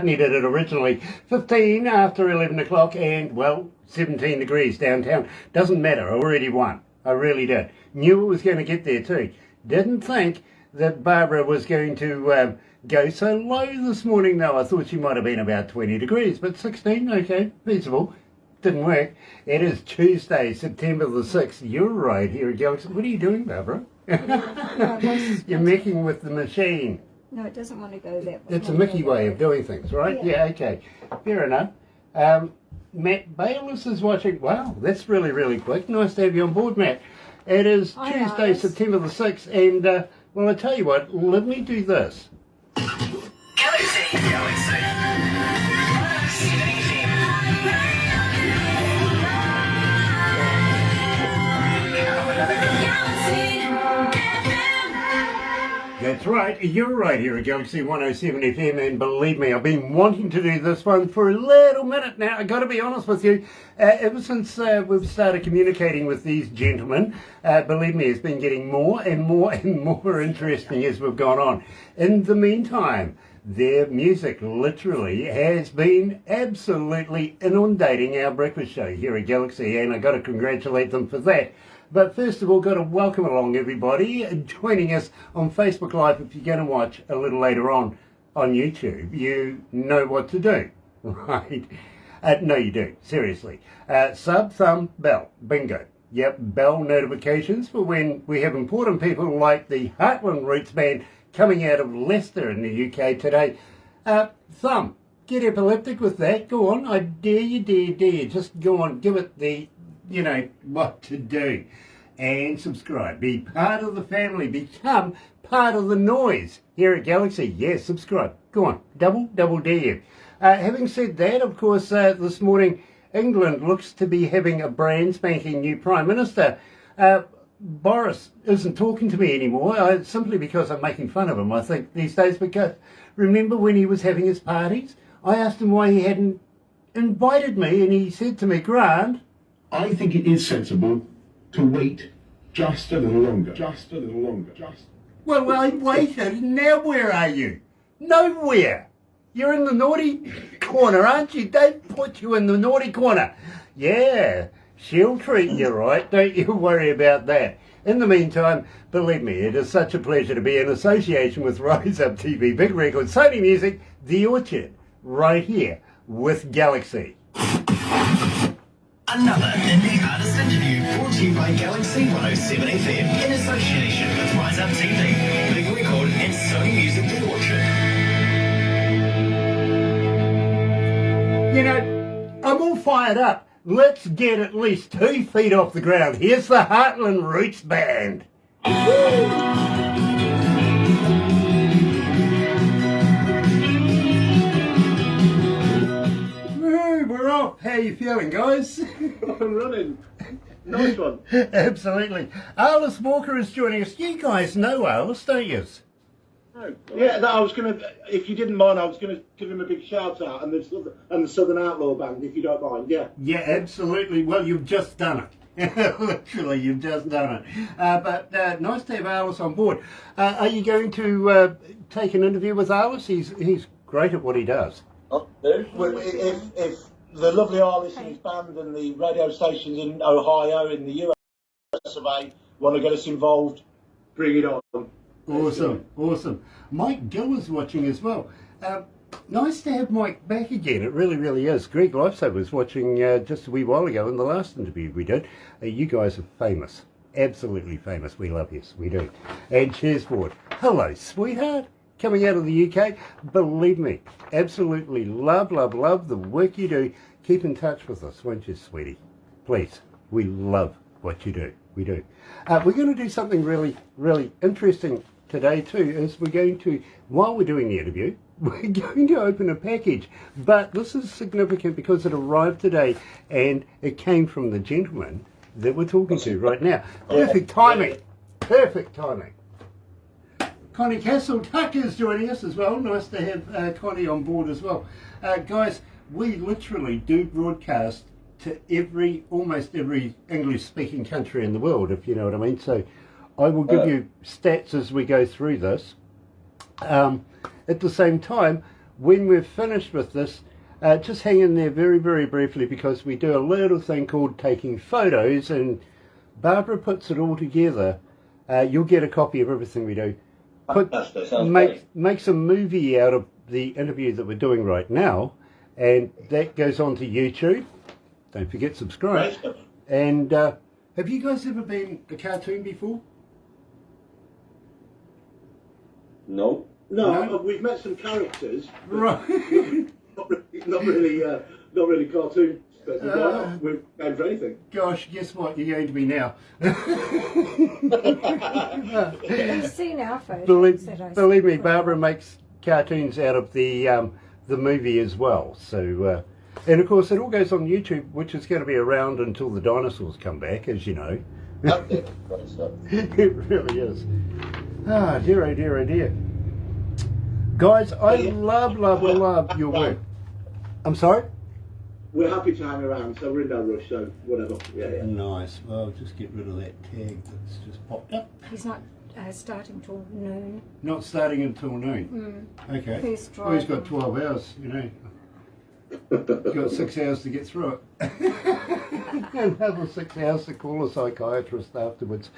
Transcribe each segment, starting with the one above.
Needed it originally 15 after 11 o'clock and, well, 17 degrees downtown. Doesn't matter, I already won. I really did. Knew it was going to get there too. Didn't think that Barbara was going to go so low this morning though. I thought she might have been about 20 degrees, but 16, okay, feasible. Didn't work. It is Tuesday, September the 6th. You're right here at Galaxy. What are you doing, Barbara? You're making with the machine. No, it doesn't want to go that way. It's a Mickey way of doing things, right? Yeah, okay. Fair enough. Matt Bayliss is watching. Wow, that's really, really quick. Nice to have you on board, Matt. It is Tuesday, September the 6th, and, well, I tell you what, let me do this. Galaxy. That's right, you're right here at Galaxy 107 FM, and believe me, I've been wanting to do this one for a little minute now. I've got to be honest with you, ever since we've started communicating with these gentlemen, believe me, it's been getting more and more and more interesting as we've gone on. In the meantime, their music literally has been absolutely inundating our breakfast show here at Galaxy, and I've got to congratulate them for that. But first of all, got to welcome along everybody joining us on Facebook Live. If you're going to watch a little later on YouTube, you know what to do, right? No, you do, seriously. Sub, thumb, bell, bingo. Yep, bell notifications for when we have important people like the Heartland Roots Band coming out of Leicester in the UK today. Thumb, get epileptic with that. Go on, I dare you, dare you. Just go on, give it the... you know what to do, and subscribe, be part of the family, become part of the noise here at Galaxy. Yes, subscribe, go on, double dare you. Having said that, of course, this morning England looks to be having a brand spanking new Prime Minister. Boris isn't talking to me anymore, simply because I'm making fun of him, I think, these days, because remember when he was having his parties, I asked him why he hadn't invited me, and he said to me, Grant, I think it is sensible to wait just a little longer. Well, I waited. Now where are you? Nowhere. You're in the naughty corner, aren't you? They've put you in the naughty corner. Yeah, she'll treat you right. Don't you worry about that. In the meantime, believe me, it is such a pleasure to be in association with Rise Up TV, Big Record, Sony Music, The Orchard, right here with Galaxy. Another indie artist interview brought to you by Galaxy 107 FM in association with Rise Up TV, Big Record and Sony Music The Orchard. You know, I'm all fired up. Let's get at least 2 feet off the ground. Here's the Heartland Roots Band. We're off. How are you feeling, guys? I'm running. Nice one. Absolutely. Alice Walker is joining us. You guys know Alice, don't you? Yeah, I was going to, if you didn't mind, I was going to give him a big shout out and the Southern Outlaw Band, if you don't mind, yeah. Yeah, absolutely. Well, you've just done it. Literally, you've just done it. But nice to have Alice on board. Are you going to take an interview with Alice? He's great at what he does. If the lovely Alice and his band and the radio stations in Ohio, in the US of A, want to get us involved, bring it on. Awesome. Mike Gill is watching as well. Nice to have Mike back again. It really, really is. Greg Lifesaver was watching just a wee while ago in the last interview we did. You guys are famous. Absolutely famous. We love you. We do. And Cheersboard. Hello, sweetheart. Coming out of the UK. Believe me, absolutely love the work you do. Keep in touch with us, won't you, sweetie? Please. We love what you do. We do. We're going to do something really, really interesting today too, is we're going to, while we're doing the interview, we're going to open a package. But this is significant because it arrived today and it came from the gentleman that we're talking to right now. Perfect timing. Connie Castle Tucker is joining us as well. Nice to have Connie on board as well. Guys, we literally do broadcast to almost every English-speaking country in the world, if you know what I mean. So I will give you stats as we go through this. At the same time, when we've finished with this, just hang in there very, very briefly, because we do a little thing called taking photos, and Barbara puts it all together. You'll get a copy of everything we do. Fantastic. Sounds great. Makes a movie out of the interview that we're doing right now, and that goes on to YouTube. Don't forget subscribe. Great stuff. And have you guys ever been a cartoon before? No. No, we've met some characters. But Right. not really cartoon. We're going for anything. Gosh, guess what? You're going to be now. You've seen our photos. Believe me, Barbara makes cartoons out of the movie as well. So, and of course, it all goes on YouTube, which is going to be around until the dinosaurs come back, as you know. Okay, great stuff. It really is. Ah, dear, oh dear, oh dear. Guys, I love your work. I'm sorry? We're happy to hang around, so we're in no rush, so whatever. Yeah. Nice. Well, just get rid of that tag that's just popped up. He's not starting till noon. Not starting until noon. Okay. First Well, he's drive. got 12 hours, you know. He's got 6 hours to get through it. Another 6 hours to call a psychiatrist afterwards.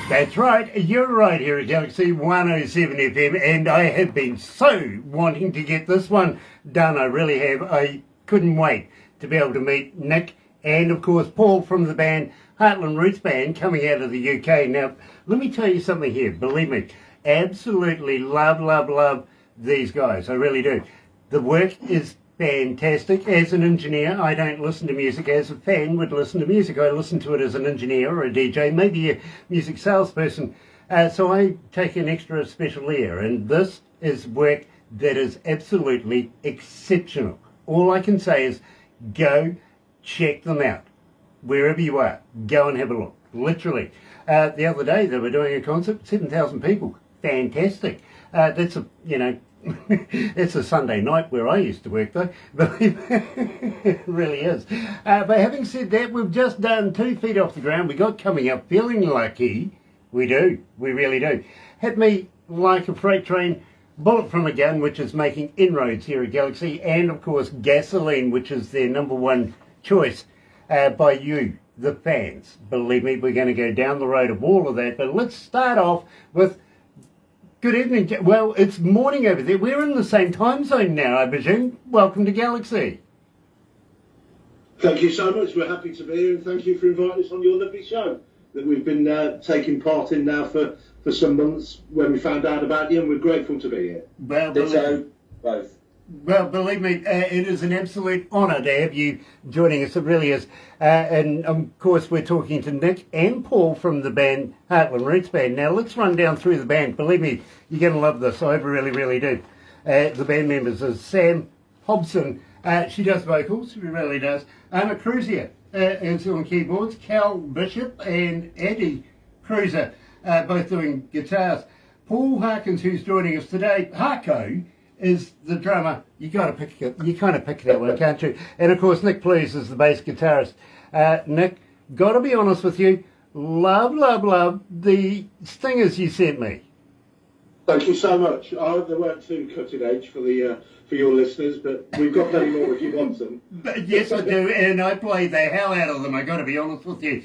That's right, you're right here at Galaxy 107 FM, and I have been so wanting to get this one done. I really have. I couldn't wait to be able to meet Nick and, of course, Paul from the band Heartland Roots Band, coming out of the UK. Now, let me tell you something here. Believe me, absolutely love these guys. I really do. The work is fantastic. As an engineer, I don't listen to music as a fan would listen to music. I listen to it as an engineer or a DJ, maybe a music salesperson. So I take an extra special ear, and this is work that is absolutely exceptional. All I can say is go check them out. Wherever you are, go and have a look. Literally. The other day they were doing a concert, 7,000 people. Fantastic. That's a, it's a Sunday night where I used to work, though. It really is. But having said that, we've just done 2 feet off the ground. We got coming up, feeling lucky. We do. We really do. Hit me like a freight train, bullet from a gun, which is making inroads here at Galaxy, and of course gasoline, which is their #1 choice by you, the fans. Believe me, we're going to go down the road of all of that. But let's start off with good evening. Well, it's morning over there. We're in the same time zone now, I presume. Welcome to Galaxy. Thank you so much. We're happy to be here, and thank you for inviting us on your lovely show that we've been taking part in now for some months when we found out about you, and we're grateful to be here. Well, Both. Well, believe me, it is an absolute honour to have you joining us. It really is. And, of course, we're talking to Nick and Paul from the band Heartland Roots Band. Now, let's run down through the band. Believe me, you're going to love this. I really, really do. The band members are Sam Hobson. She does vocals. She really does. Anna Cruzier is on keyboards. Cal Bishop and Eddie Cruiser both doing guitars. Paul Harkins, who's joining us today, Harko, is the drummer. You kind of pick that one, can't you? And of course, Nick Please is the bass guitarist. Nick, got to be honest with you, love the stingers you sent me. Thank you so much. I hope they weren't too cutting edge for your listeners, but we've got plenty more if you want them. But yes, I do, and I play the hell out of them. I got to be honest with you.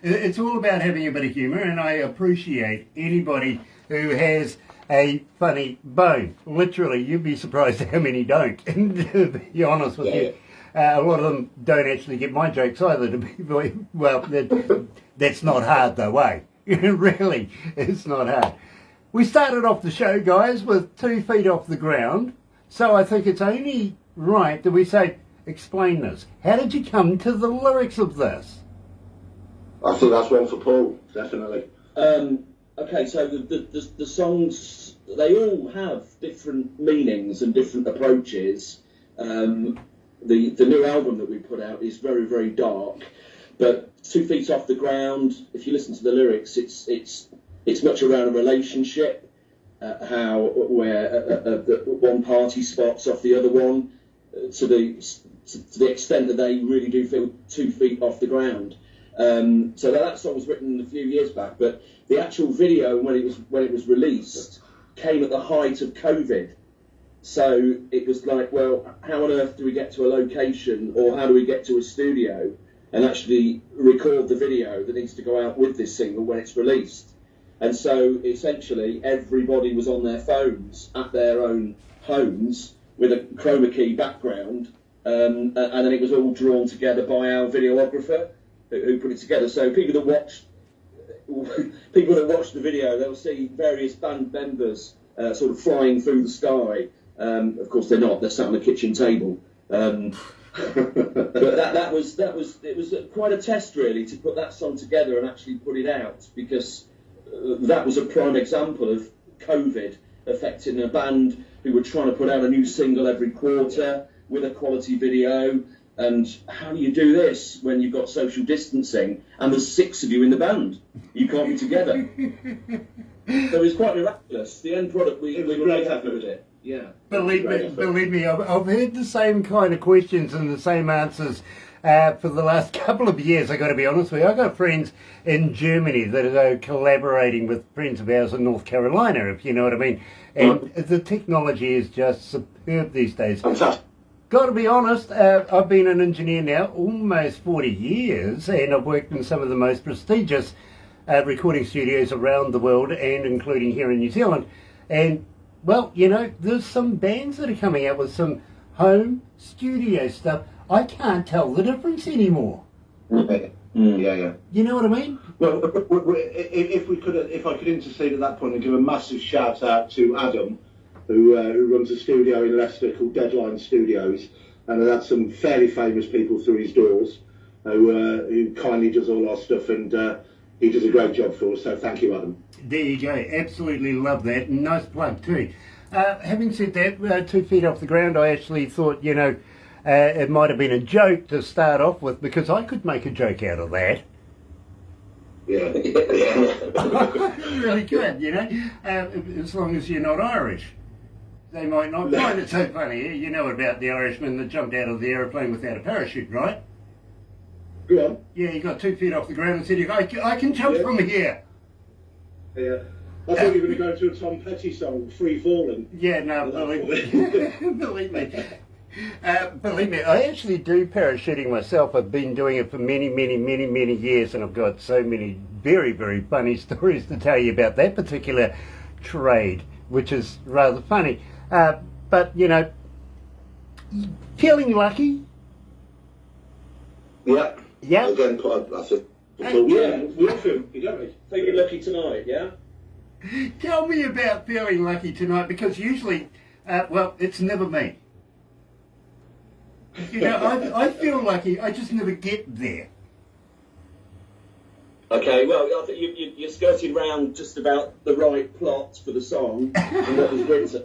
It's all about having a bit of humour, and I appreciate anybody who has a funny bone. Literally, you'd be surprised how many don't, to be honest with you. A lot of them don't actually get my jokes either. To be well, that's not hard though, eh? Really, it's not hard. We started off the show, guys, with 2 feet off the ground, so I think it's only right that we say, explain this. How did you come to the lyrics of this? I think that's one for Paul, definitely. Okay, so the songs, they all have different meanings and different approaches. The new album that we put out is very, very dark, but 2 feet off the ground, if you listen to the lyrics, it's much around a relationship, where one party spots off the other one, to the extent that they really do feel 2 feet off the ground. So that song was written a few years back, but the actual video when it was released came at the height of COVID. So it was like, well, how on earth do we get to a location, or how do we get to a studio and actually record the video that needs to go out with this single when it's released? And so essentially everybody was on their phones at their own homes with a chroma key background, and then it was all drawn together by our videographer who put it together. So people that watch the video, they'll see various band members sort of flying through the sky. Of course they're not, they're sat on the kitchen table. But it was quite a test really to put that song together and actually put it out, because that was a prime example of COVID affecting a band who were trying to put out a new single every quarter with a quality video. And how do you do this when you've got social distancing and there's 6 of you in the band? You can't be together. So it was quite miraculous. The end product, we were really happy with it. Yeah. Believe me, I've heard the same kind of questions and the same answers for the last couple of years, I've got to be honest with you. I've got friends in Germany that are collaborating with friends of ours in North Carolina, if you know what I mean. And the technology is just superb these days. Fantastic. Got to be honest, I've been an engineer now almost 40 years, and I've worked in some of the most prestigious recording studios around the world, and including here in New Zealand. And, well, you know, there's some bands that are coming out with some home studio stuff. I can't tell the difference anymore. Yeah. You know what I mean? Well, if I could intercede at that point and give a massive shout out to Adam, who runs a studio in Leicester called Deadline Studios, and has had some fairly famous people through his doors, who kindly does all our stuff, and he does a great job for us, so thank you, Adam. There you go, absolutely love that, nice plug too. Having said that, 2 feet off the ground, I actually thought, you know, it might have been a joke to start off with, because I could make a joke out of that. Yeah. Really good, you know, as long as you're not Irish. They might not find it so funny. You know about the Irishman that jumped out of the aeroplane without a parachute, right? Go on. Yeah, he got 2 feet off the ground and said, I can jump from here. Yeah. I thought you were going to go to a Tom Petty song, Free Falling. Yeah, no, believe me. Believe me, I actually do parachuting myself. I've been doing it for many years, and I've got so many very, very funny stories to tell you about that particular trade, which is rather funny. But, you know, feeling lucky? Yeah. Yeah. Again, I think. Yeah, we all feel, don't we? Feeling lucky tonight, yeah? Tell me about feeling lucky tonight, because usually, well, it's never me. You know, I feel lucky, I just never get there. Okay, well, I think you're skirting round just about the right plot for the song and what was written.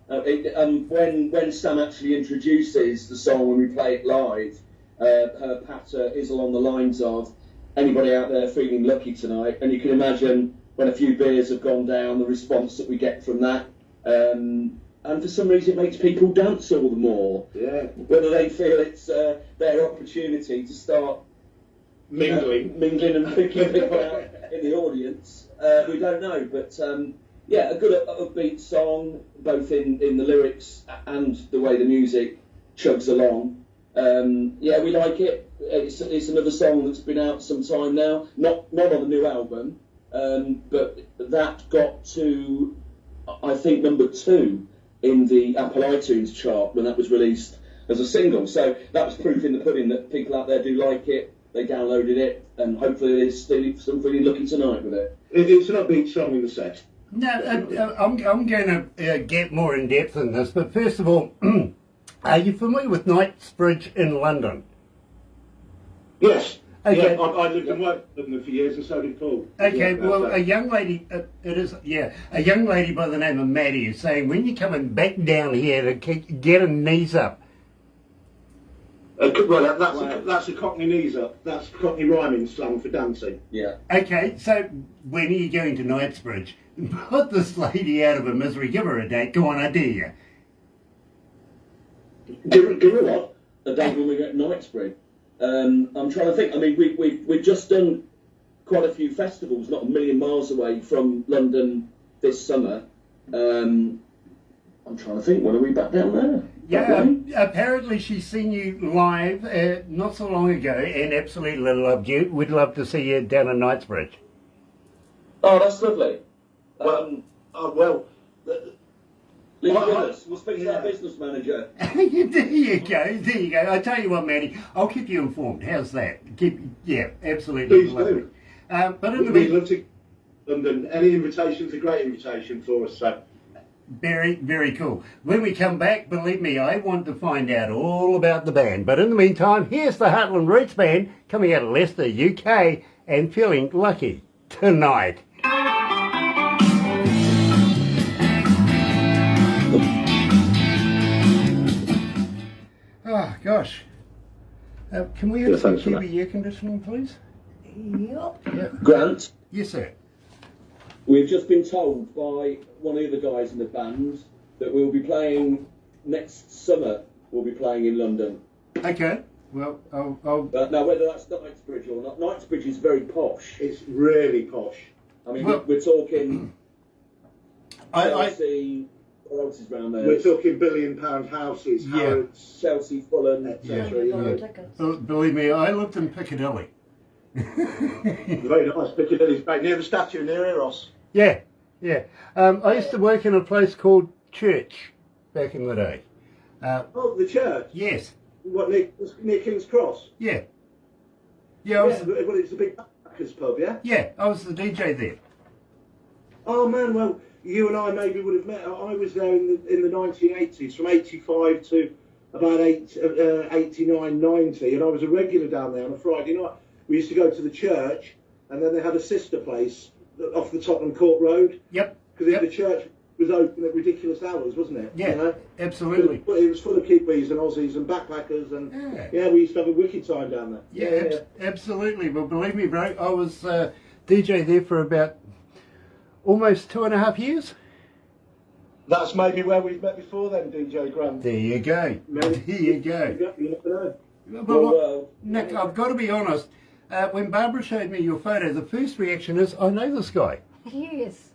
When Sam actually introduces the song when we play it live, her patter is along the lines of, anybody out there feeling lucky tonight? And you can imagine when a few beers have gone down, the response that we get from that. And for some reason it makes people dance all the more. Yeah. Whether they feel it's their opportunity to start mingling and picking people out in the audience, we don't know. But yeah, a good upbeat song, both in the lyrics and the way the music chugs along. Yeah, we like it. It's another song that's been out some time now, not on the new album, but that got to, I think, number 2 in the Apple iTunes chart when that was released as a single. So that was proof in the pudding that people out there do like it. They downloaded it, and hopefully they're still feeling lucky tonight with it. It's an upbeat song in the set. No, I'm going to get more in depth in this, but first of all, are you familiar with Knightsbridge in London? Yes. Okay. Yeah, I lived and worked in London for years, and so did Paul. Okay, Yeah, well, a young lady, a young lady by the name of Maddie is saying when you're coming back down here to get her knees up. Well, that's a Cockney knees up. That's Cockney rhyming slang for dancing. Yeah. Okay, so when are you going to Knightsbridge? Put this lady out of her misery. Give her a date. Go on, I dare you. Give her what? A date when we go to Knightsbridge. I'm trying to think. I mean, we've just done quite a few festivals, not a million miles away from London this summer. I'm trying to think. When are we back down there? Yeah, apparently she's seen you live not so long ago and absolutely loved you. We'd love to see you down in Knightsbridge. Oh, that's lovely. Well, Leave it with us. We'll speak to our business manager. There you go. I tell you what, Maddie, I'll keep you informed. How's that? Absolutely. Please lovely. do. But in the We'd love to. London. Any invitation's a great invitation for us. So. Very, very cool. When we come back, believe me, I want to find out all about the band. But in the meantime, here's the Heartland Roots Band coming out of Leicester, UK, and feeling lucky tonight. Oh, gosh. Can we have some Kiwi air conditioning, please? Yep. Grant, Yes, sir. we've just been told by one of the guys in the band that we'll be playing next summer. We'll be playing in London. Okay. Well, I'll Now, whether that's Knightsbridge or not, Knightsbridge is very posh. It's really posh. I mean, Well, we're talking I Chelsea. What else is round there? We're talking £1 billion houses, Yeah. Harrods, Chelsea, Fulham. etc. You know. believe me, I lived in Piccadilly. Very nice. Piccadilly's back near the statue near Eros. Yeah. I used to work in a place called Church back in the day. Oh, the church. Yes. What, near King's Cross? Yeah. Well, it's a big backers pub, yeah? Yeah, I was the DJ there. Oh man, well, you and I maybe would have met. I was there in the 1980s, from 85 to about 89, 90, and I was a regular down there on a Friday night. We used to go to the church, and then they had a sister place off the Tottenham Court Road. Yep. Because the church was open at ridiculous hours, wasn't it? Yeah, You know? absolutely. It was full of Kiwis and Aussies and backpackers, and we used to have a wicked time down there. Yeah, absolutely. Well, believe me, bro, I was DJ there for about almost 2.5 years. That's maybe where we've met before then, DJ Grant. There you go. There you go. You never know. But look, Nick, I've got to be honest. When Barbara showed me your photo, the first reaction is, I know this guy. Yes.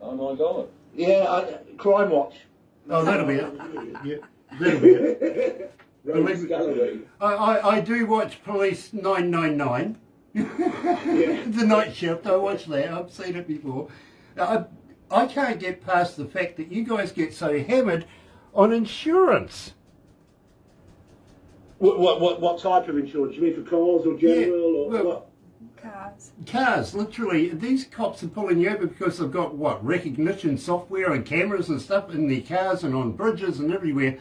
Oh my God. Yeah, Crime Watch. Oh, that'll be it. Yeah, that'll be it. Rogues Gallery. I do watch Police 999. The night shift, I watch that. I've seen it before. I can't get past the fact that you guys get so hammered on insurance. What type of insurance? You mean for cars or general or well, what? Cars. Cars, literally. These cops are pulling you over because they've got, recognition software and cameras and stuff in their cars and on bridges and everywhere.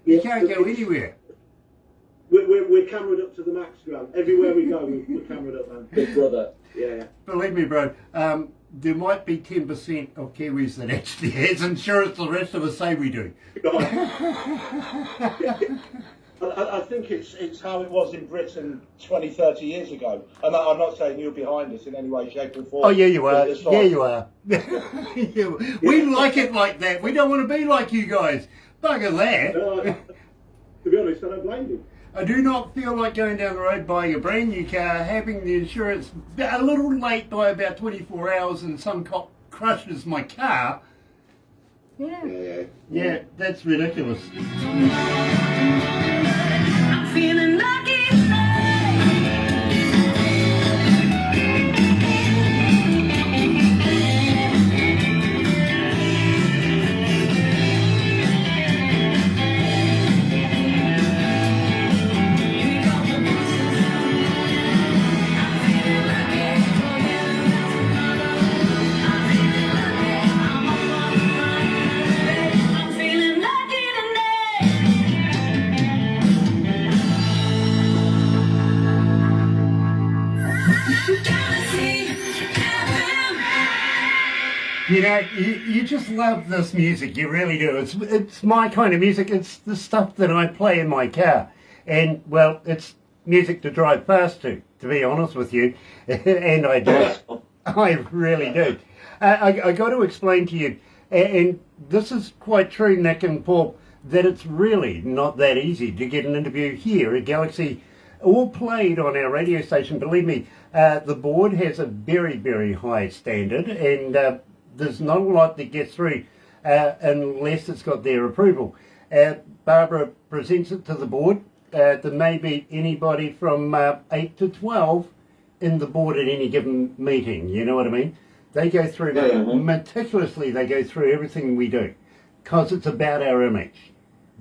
You can't go anywhere. We're cameraed up to the max, Grant. Everywhere we go, we're cameraed up, man. Big brother. Yeah. Believe me, bro, there might be 10% of Kiwis that actually has insurance. The rest of us say we do. I think it's how it was in Britain 20, 30 years ago. And I'm not saying you're behind us in any way, shape or form. Oh, yeah, you are. Yeah, you are. We like it like that. We don't want to be like you guys. Bugger that. To be honest, I don't blame you. I do not feel like going down the road buying a brand new car, having the insurance a little late by about 24 hours and some cop crushes my car. Yeah. Yeah, that's ridiculous. I'm feeling lucky. Galaxy FM. You know, you just love this music, you really do. It's my kind of music. It's the stuff that I play in my car. And, well, it's music to drive fast to be honest with you. And I do. I really do. I got to explain to you, and this is quite true, Nick and Paul, that it's really not that easy to get an interview here at Galaxy, all played on our radio station. Believe me, the board has a very, very high standard, and there's not a lot that gets through unless it's got their approval. Barbara presents it to the board. There may be anybody from 8 to 12 in the board at any given meeting, you know what I mean? They go through, meticulously they go through everything we do, because it's about our image.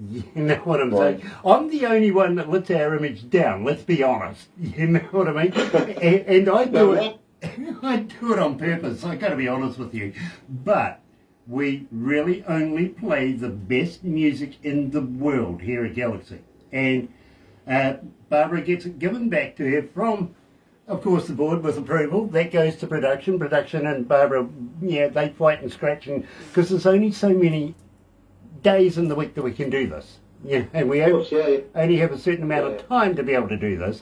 You know what I'm saying? I'm the only one that lets our image down, let's be honest. You know what I mean? And I do it. I do it on purpose, I got to be honest with you. But we really only play the best music in the world here at Galaxy. And Barbara gets it given back to her from, of course, the board with approval. That goes to production. Production and Barbara, yeah, they fight and scratch, and because there's only so many days in the week that we can do this. Yeah, and we only have a certain amount of time to be able to do this.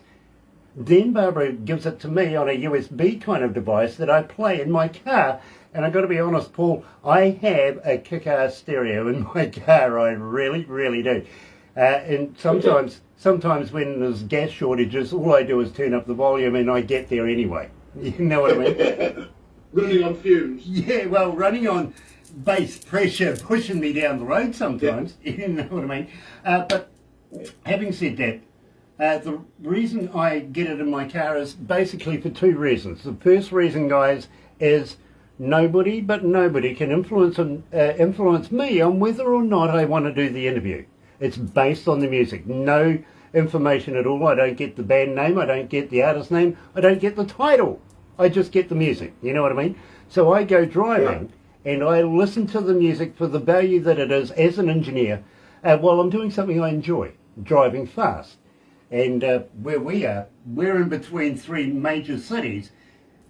Then Barbara gives it to me on a USB kind of device that I play in my car. And I've got to be honest, Paul, I have a kick-ass stereo in my car. I really, really do. And sometimes when there's gas shortages, all I do is turn up the volume and I get there anyway. You know what I mean? Running on fumes. Yeah, well, running on bass pressure, pushing me down the road sometimes. Yeah. You know what I mean? But having said that, the reason I get it in my car is basically for two reasons. The first reason, guys, is nobody can influence me on whether or not I want to do the interview. It's based on the music. No information at all. I don't get the band name. I don't get the artist name. I don't get the title. I just get the music. You know what I mean? So I go driving and I listen to the music for the value that it is as an engineer while I'm doing something I enjoy, driving fast. And where we are, we're in between three major cities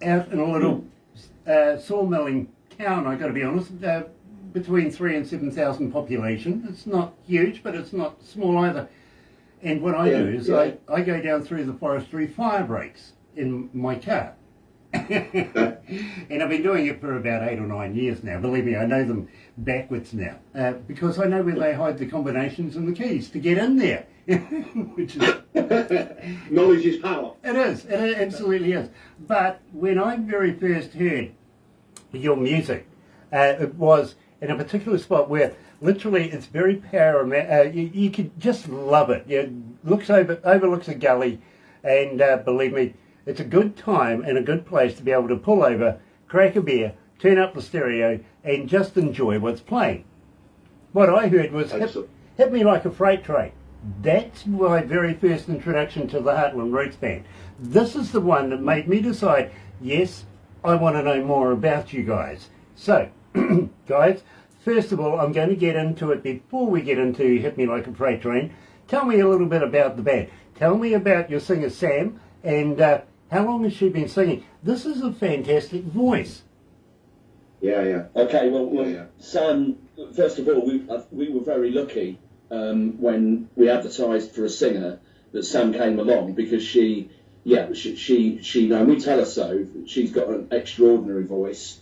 out in a little sawmilling town, I got to be honest, between 3,000 and 7,000 population. It's not huge, but it's not small either. And what I do is I go down through the forestry fire breaks in my car. And I've been doing it for about 8 or 9 years now. Believe me, I know them backwards now. Because I know where they hide the combinations and the keys to get in there. Which is knowledge is power. It is. It absolutely is. But when I very first heard your music, it was in a particular spot where literally it's very paramount. You could just love it. It overlooks a gully, and believe me, it's a good time and a good place to be able to pull over, crack a beer, turn up the stereo, and just enjoy what's playing. What I heard was hit me like a freight train. That's my very first introduction to the Heartland Roots Band. This is the one that made me decide, yes, I want to know more about you guys. So, guys, first of all, I'm going to get into it before we get into Hit Me Like a Freight Train. Tell me a little bit about the band. Tell me about your singer, Sam, and how long has she been singing? This is a fantastic voice. Yeah. Okay, well, Sam, first of all, we were very lucky when we advertised for a singer that Sam came along, because she and we tell her so, she's got an extraordinary voice.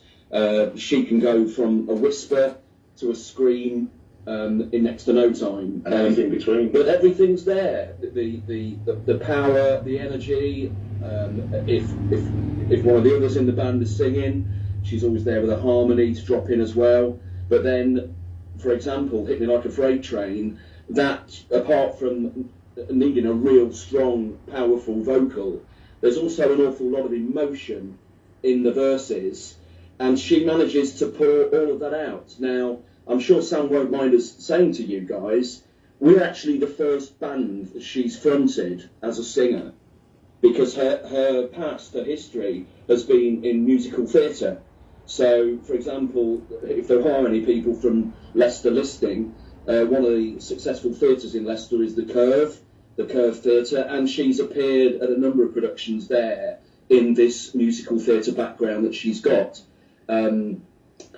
She can go from a whisper to a scream in next to no time. And everything between. But everything's there. The power, the energy. If one of the others in the band is singing, she's always there with a harmony to drop in as well. But then, for example, Hit Me Like a Freight Train, that, apart from needing a real strong, powerful vocal, there's also an awful lot of emotion in the verses, and she manages to pour all of that out. Now, I'm sure Sam won't mind us saying to you guys, we're actually the first band that she's fronted as a singer, because her past, her history, has been in musical theatre. So, for example, if there are any people from Leicester listening, one of the successful theatres in Leicester is the Curve Theatre, and she's appeared at a number of productions there in this musical theatre background that she's got.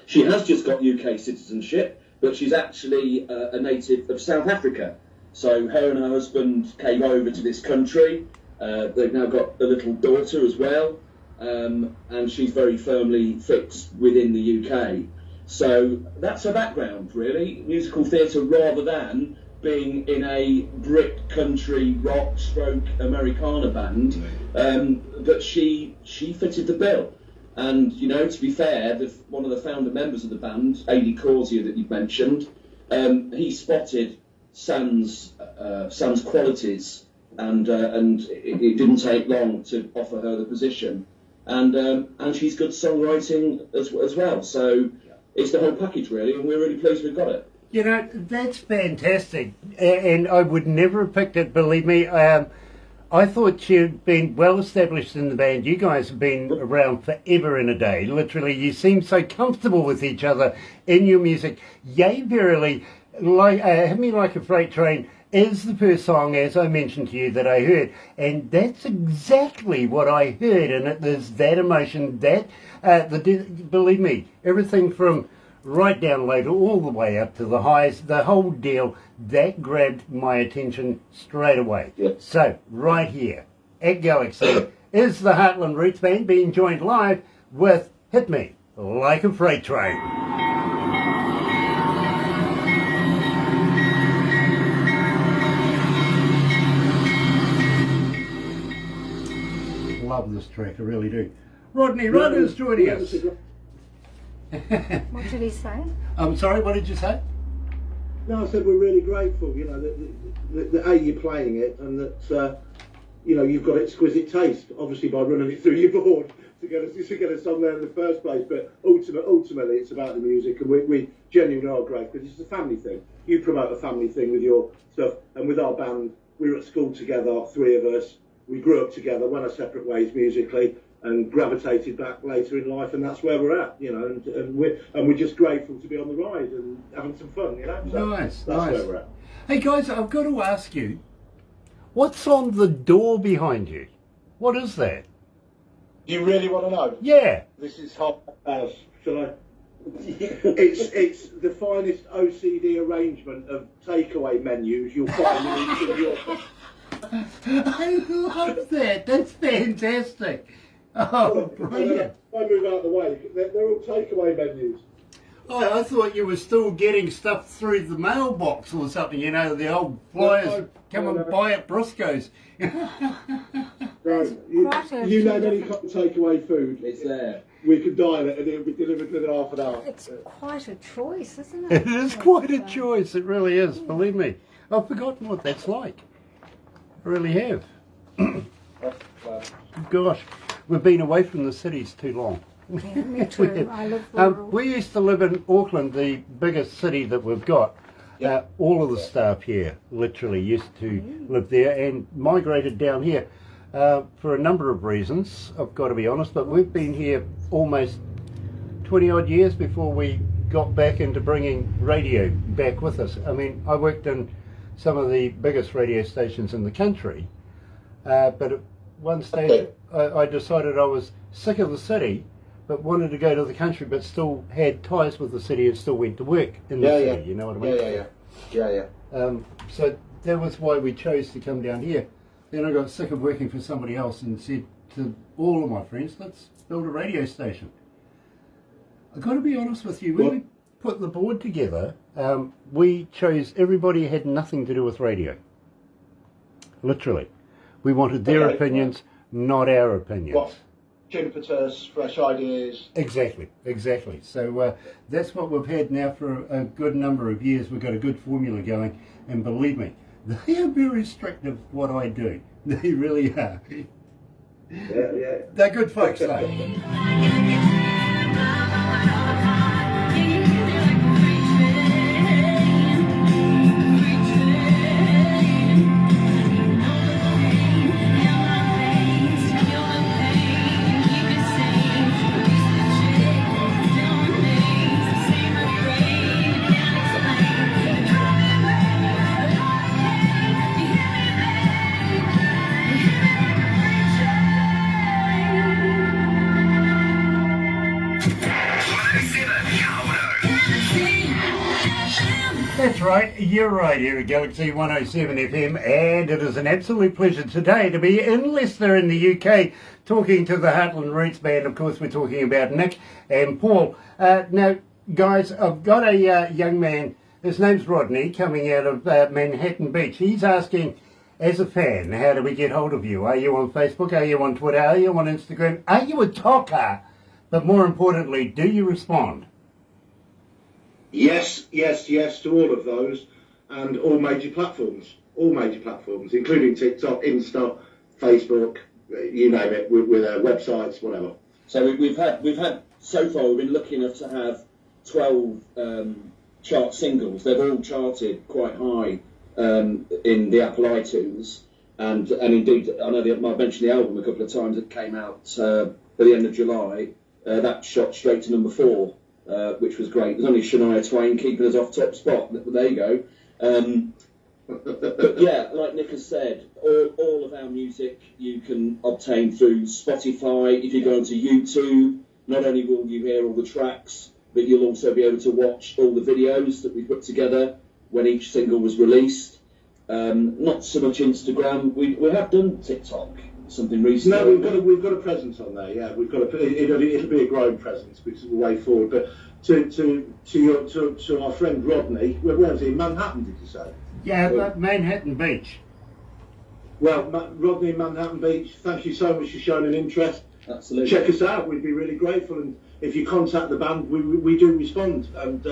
She has just got UK citizenship, but she's actually a native of South Africa. So her and her husband came over to this country. They've now got a little daughter as well, and she's very firmly fixed within the UK. So that's her background, really, musical theatre, rather than being in a Brit country rock stroke Americana band. But she fitted the bill. And, you know, to be fair, one of the founder members of the band, Aidy Corsia that you've mentioned, he spotted Sam's qualities, and it didn't take long to offer her the position. And she's good songwriting as well. So it's the whole package, really, and we're really pleased we've got it. You know, that's fantastic. And I would never have picked it, believe me. I thought you'd been well established in the band. You guys have been around forever and a day. Literally, you seem so comfortable with each other in your music. Yea, verily, like Hit Me Like a Freight Train is the first song, as I mentioned to you, that I heard. And that's exactly what I heard in it. There's that emotion, believe me, everything from right down later all the way up to the highs, the whole deal, that grabbed my attention straight away. Yep. So, right here at Galaxy is the Heartland Roots Band being joined live with Hit Me Like a Freight Train. Love this track, I really do. Rodney is joining us. What did he say? I'm sorry, what did you say? No, I said we're really grateful, you know, that you're playing it, and that, you know, you've got exquisite taste, obviously by running it through your board to get us on there in the first place, but ultimately it's about the music, and we genuinely are grateful, because it's a family thing. You promote a family thing with your stuff, and with our band, we were at school together, three of us, we grew up together, went our separate ways musically, and gravitated back later in life, and that's where we're at, you know, and we're just grateful to be on the ride and having some fun, you know. So Nice. That's where we're at. Hey guys, I've got to ask you, what's on the door behind you? What is that? You really want to know? Yeah. This is hot house. Shall I? It's the finest OCD arrangement of takeaway menus you'll find in each of your. I love that. That's fantastic. Oh, brilliant. I move out of the way. They're all takeaway menus. Oh, I thought you were still getting stuff through the mailbox or something, you know, the old flyers, come and buy at Briscoe's. You name any kind of takeaway food, It's there. we could dial it and it'll be delivered within half an hour. It's quite a choice, isn't it? It is quite a choice, it really is, believe me. I've forgotten what that's like. I really have. Gosh, we've been away from the cities too long. Yeah, me too. I live rural. We used to live in Auckland, the biggest city that we've got. All of the staff here literally used to live there and migrated down here for a number of reasons, I've got to be honest, but we've been here almost 20 odd years before we got back into bringing radio back with us. I mean, I worked in some of the biggest radio stations in the country, but at one stage I decided I was sick of the city but wanted to go to the country, but still had ties with the city and still went to work in the city. You know what I mean? Yeah. So that was why we chose to come down here. Then I got sick of working for somebody else and said to all of my friends, let's build a radio station. I've got to be honest with you, when we put the board together, we chose everybody who had nothing to do with radio. Literally. We wanted their opinions, not our opinions. What? Impetus, fresh ideas. Exactly. So that's what we've had now for a good number of years. We've got a good formula going, and believe me, they are very strict of what I do. They really are. Yeah. They're good folks, though. That's right, you're right here at Galaxy 107 FM, and it is an absolute pleasure today to be in Leicester in the UK talking to the Heartland Roots Band. Of course, we're talking about Nick and Paul. Now, guys, I've got a young man, his name's Rodney, coming out of Manhattan Beach. He's asking, as a fan, how do we get hold of you? Are you on Facebook? Are you on Twitter? Are you on Instagram? Are you a talker? But more importantly, do you respond? Yes to all of those, and all major platforms, including TikTok, Insta, Facebook, you name it, with websites, whatever. So we've had so far, we've been lucky enough to have 12 chart singles. They've all charted quite high in the Apple iTunes, and indeed I know I mentioned the album a couple of times. It came out at the end of July. That shot straight to number 4. Which was great. There's only Shania Twain keeping us off top spot. There you go. But yeah, like Nick has said, all of our music you can obtain through Spotify. If you go onto YouTube, not only will you hear all the tracks, but you'll also be able to watch all the videos that we put together when each single was released. Not so much Instagram. We have done TikTok. Something recently. No, we've got a presence on there. Yeah, we've got it'll be a growing presence, which is the way forward. But to our friend Rodney, where was he? In Manhattan, did you say? Yeah, Manhattan Beach. Well, Rodney in Manhattan Beach, thank you so much for showing an interest. Absolutely. Check us out. We'd be really grateful, and if you contact the band, we do respond, and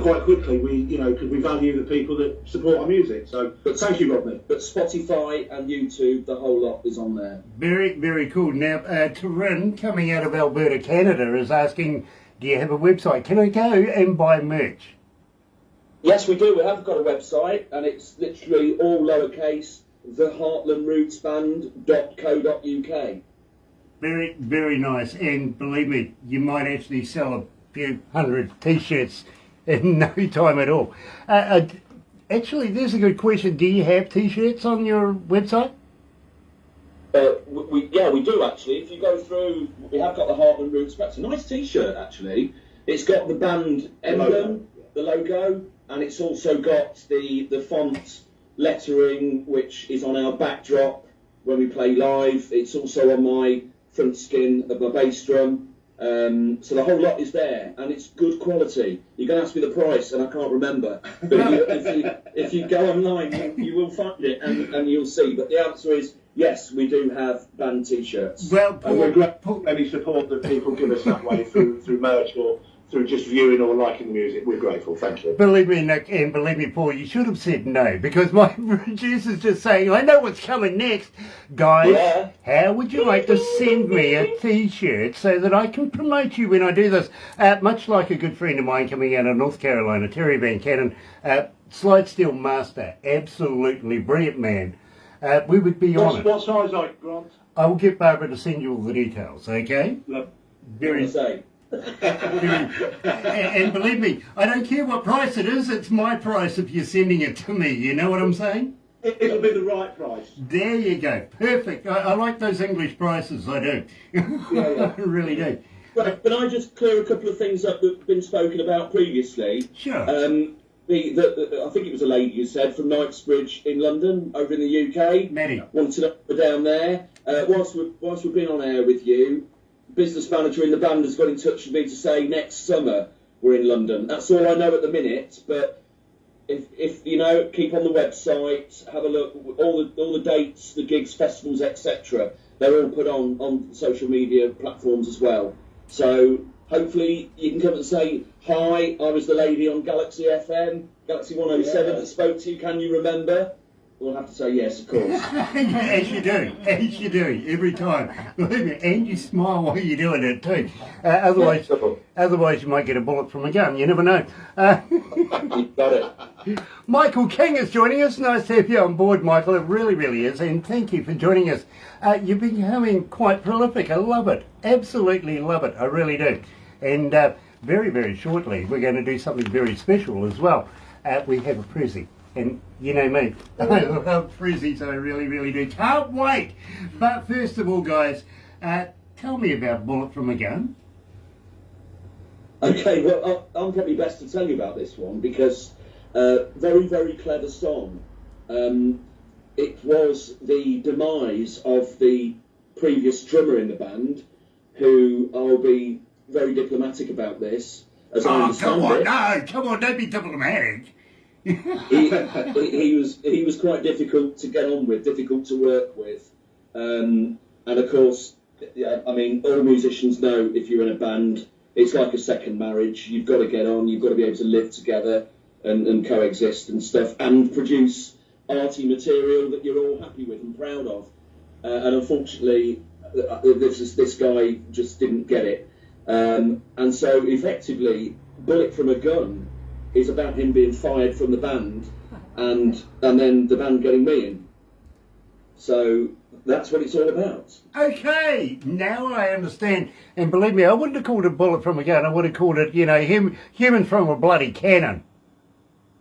quite quickly. Because we value the people that support our music. So, but thank you, Rodney. But Spotify and YouTube, the whole lot is on there. Very, very cool. Now, Taryn, coming out of Alberta, Canada, is asking, do you have a website? Can I go and buy merch? Yes, we do. We have got a website, and it's literally all lowercase, theheartlandrootsband.co.uk. Very, very nice. And believe me, you might actually sell a few hundred T-shirts in no time at all. Actually, there's a good question. Do you have T-shirts on your website? We do actually. If you go through, we have got the Heartland Roots Band. It's a nice T-shirt actually. It's got the band emblem, the logo, and it's also got the font lettering, which is on our backdrop when we play live. It's also on my front skin of my bass drum. So the whole lot is there, and it's good quality. You're going to ask me the price, and I can't remember. But if you go online, you will find it, and you'll see. But the answer is yes, we do have band T-shirts. Well, and we're grateful for any support that people give us that way through merch or through just viewing or liking the music. We're grateful. Thank you. Believe me, Nick, and believe me, Paul, you should have said no, because my producer's just saying, I know what's coming next. Guys, How would you like to send me a T-shirt so that I can promote you when I do this? Much like a good friend of mine coming out of North Carolina, Terry Van Cannon, slide steel master, absolutely brilliant man. We would be honoured. What size are you, Grant? I will get Barbara to send you all the details, okay? Very. And believe me, I don't care what price it is, it's my price if you're sending it to me, you know what I'm saying? It'll be the right price. There you go, perfect. I like those English prices, I do. I really do. Right, can I just clear a couple of things up that have been spoken about previously? Sure. I think it was a lady you said from Knightsbridge in London, over in the UK. Maddie. Wanted to know we're down there. Whilst we've been on air with you, business manager in the band has got in touch with me to say next summer we're in London. That's all I know at the minute, but if you know, keep on the website, have a look, all the dates, the gigs, festivals, etc. They're all put on social media platforms as well. So hopefully you can come and say, hi, I was the lady on Galaxy FM, Galaxy 107 that spoke to you, can you remember? We'll have to say yes, of course. As you do, every time. Believe me, and you smile while you're doing it too. Otherwise you might get a bullet from a gun, you never know. You got it. Michael King is joining us. Nice to have you on board, Michael. It really, really is. And thank you for joining us. You're becoming quite prolific. I love it. Absolutely love it. I really do. And very, very shortly, we're going to do something very special as well. We have a Prezi. And you know me, I love Prezzies, I really, really do. Can't wait. But first of all, guys, tell me about Bullet from a Gun. Okay, well, I'm probably best to tell you about this one because Very, very clever song. It was the demise of the previous drummer in the band, who, I'll be very diplomatic about this, as I understand come on, it. no, come on, don't be diplomatic. he was quite difficult to get on with, difficult to work with, and of course, yeah, I mean, all musicians know if you're in a band, it's like a second marriage. You've got to get on, you've got to be able to live together and coexist and stuff, and produce arty material that you're all happy with and proud of. And unfortunately, this guy just didn't get it. And so effectively, Bullet from a Gun is about him being fired from the band and then the band getting me in. So that's what it's all about. Okay, now I understand. And believe me, I wouldn't have called it Bullet from a Gun. I would have called it, human from a bloody cannon.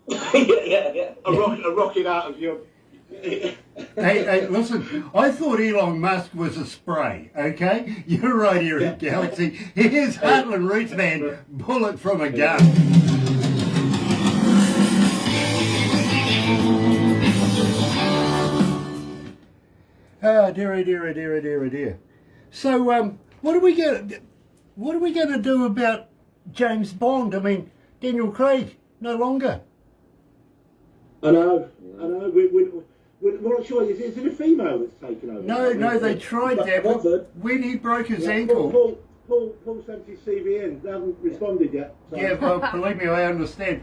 yeah. A rocket out of your... Hey, listen, I thought Elon Musk was a spray, okay? You're right here at Galaxy. Here's Heartland Roots Band, Bullet from a Gun. Oh, dear. So, what are we going to do about James Bond? I mean, Daniel Craig, no longer. I know. We're not sure. Is it a female that's taken over? No, they tried that. But when he broke his ankle... Paul sent his CV in. They haven't responded yet. So. Yeah, well, believe me, I understand.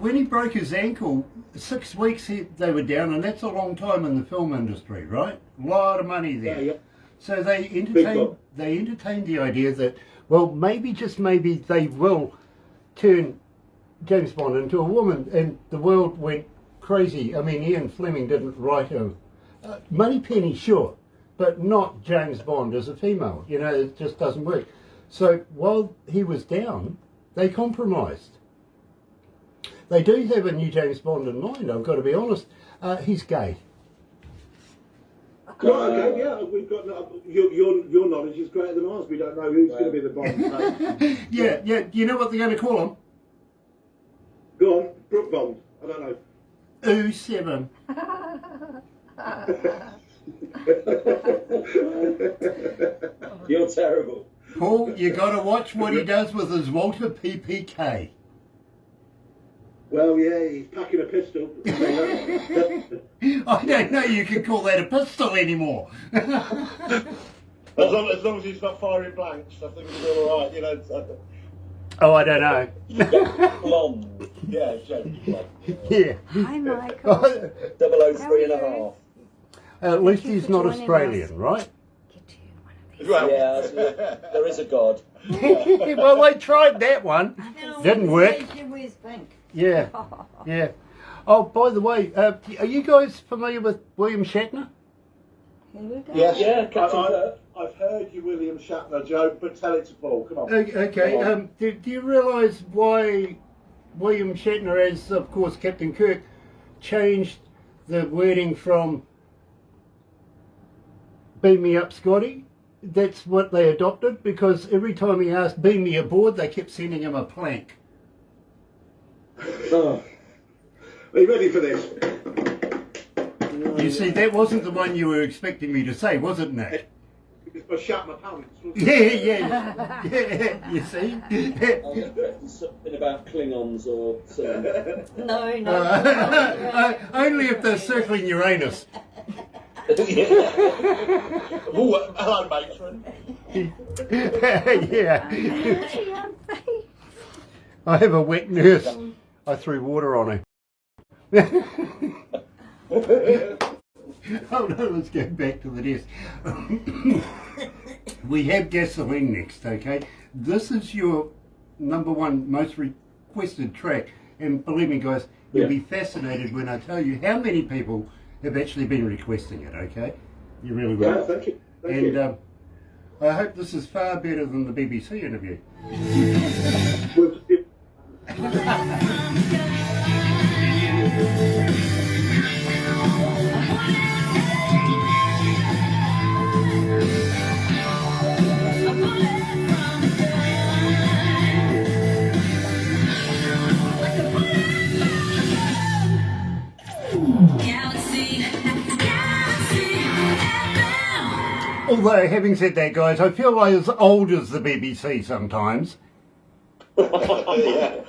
When he broke his ankle, 6 weeks they were down, and that's a long time in the film industry, right? A lot of money there. Yeah. So they entertained the idea that, well, maybe, just maybe, they will turn James Bond into a woman, and the world went crazy. I mean, Ian Fleming didn't write him. Moneypenny, sure, but not James Bond as a female. It just doesn't work. So while he was down, they compromised. They do have a new James Bond in mind, I've got to be honest. He's gay. Okay, yeah, we've got your knowledge is greater than ours. We don't know who's going to be the Bond. So. Yeah. You know what they're going to call him? Go on, Brooke Bond. I don't know. 07. You're terrible. Paul, you got to watch what he does with his Walter PPK. Well, yeah, he's packing a pistol. I don't know you can call that a pistol anymore. As long as he's not firing blanks, I think he's all right. Oh, I don't know. Blonde. Yeah, blonde. Yeah. Hi, Michael. 003.5. At least Thank you he's for not joining Australian, us. right? Get to one of these. Well, Yeah, there is a God. Well, they tried that one. Didn't work. Yeah. Oh, by the way, are you guys familiar with William Shatner? Here we go. yes, Yeah, Captain Kirk. I've heard your William Shatner joke, but tell it to Paul. Come on. Okay. Do you realise why William Shatner, as of course Captain Kirk, changed the wording from "Beam me up, Scotty"? That's what they adopted, because every time he asked "beam me aboard," they kept sending him a plank. Oh. Are you ready for this? You see, that wasn't the one you were expecting me to say, was it, Nick? It's my Shatner pants. Yeah. You see? I was expecting something about Klingons or something. No. Only if they're circling Uranus. Oh, hello, matron. Yeah. I have a wet nurse. I threw water on her. Oh no, let's go back to the desk. We have gasoline next, okay? This is your #1 most requested track, and believe me guys, you'll be fascinated when I tell you how many people have actually been requesting it, okay? You really will. Yeah, thank you. Thank you. I hope this is far better than the BBC interview. Although, having said that, guys, I feel like as old as the BBC sometimes. yeah.